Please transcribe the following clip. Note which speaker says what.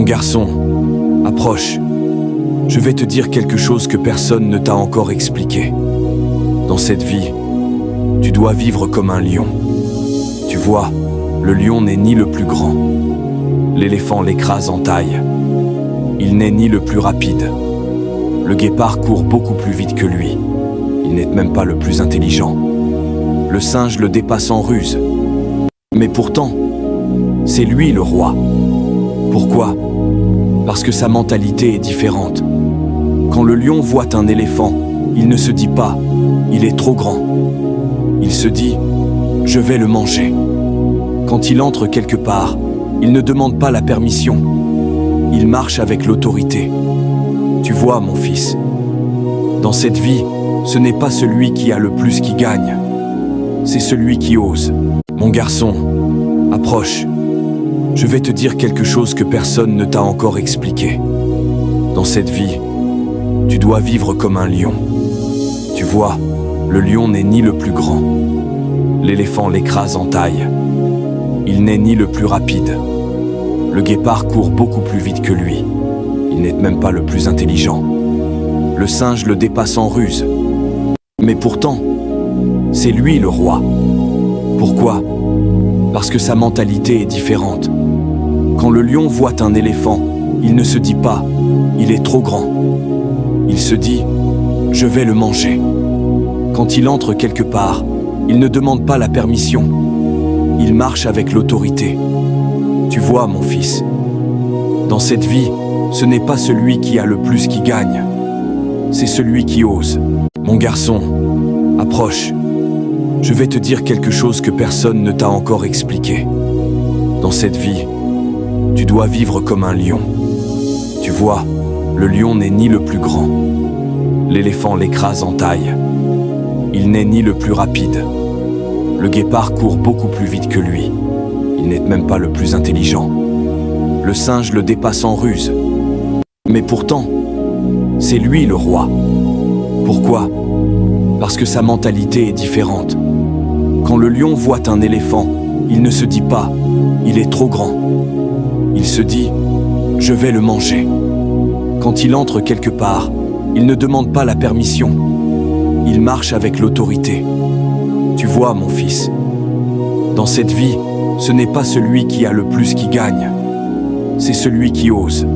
Speaker 1: garçon, approche. Je vais te dire quelque chose que personne ne t'a encore expliqué. Dans cette vie, tu dois vivre comme un lion. Tu vois, le lion n'est ni le plus grand. L'éléphant l'écrase en taille. Il n'est ni le plus rapide. Le guépard court beaucoup plus vite que lui. Il n'est même pas le plus intelligent. Le singe le dépasse en ruse. Mais pourtant, c'est lui le roi. Pourquoi? Parce que sa mentalité est différente. Quand le lion voit un éléphant, il ne se dit pas « il est trop grand ». Il se dit « je vais le manger ». Quand il entre quelque part, il ne demande pas la permission. Il marche avec l'autorité. Tu vois, mon fils, dans cette vie, ce n'est pas celui qui a le plus qui gagne. C'est celui qui ose. Mon garçon, approche. Je vais te dire quelque chose que personne ne t'a encore expliqué. Dans cette vie, tu dois vivre comme un lion. Tu vois, le lion n'est ni le plus grand. L'éléphant l'écrase en taille. Il n'est ni le plus rapide. Le guépard court beaucoup plus vite que lui. Il n'est même pas le plus intelligent. Le singe le dépasse en ruse. Mais pourtant, c'est lui le roi. Pourquoi? Parce que sa mentalité est différente. Quand le lion voit un éléphant, il ne se dit pas « il est trop grand ». Il se dit « je vais le manger ». Quand il entre quelque part, il ne demande pas la permission. Il marche avec l'autorité. Tu vois, mon fils, dans cette vie, ce n'est pas celui qui a le plus qui gagne. C'est celui qui ose. Mon garçon, approche. Je vais te dire quelque chose que personne ne t'a encore expliqué. Dans cette vie, tu dois vivre comme un lion. Tu vois, le lion n'est ni le plus grand. L'éléphant l'écrase en taille. Il n'est ni le plus rapide. Le guépard court beaucoup plus vite que lui. Il n'est même pas le plus intelligent. Le singe le dépasse en ruse. Mais pourtant, c'est lui le roi. Pourquoi? Parce que sa mentalité est différente. Quand le lion voit un éléphant, il ne se dit pas « il est trop grand ». Il se dit « je vais le manger ». Quand il entre quelque part, il ne demande pas la permission. Il marche avec l'autorité. Tu vois, mon fils, dans cette vie, ce n'est pas celui qui a le plus qui gagne. C'est celui qui ose.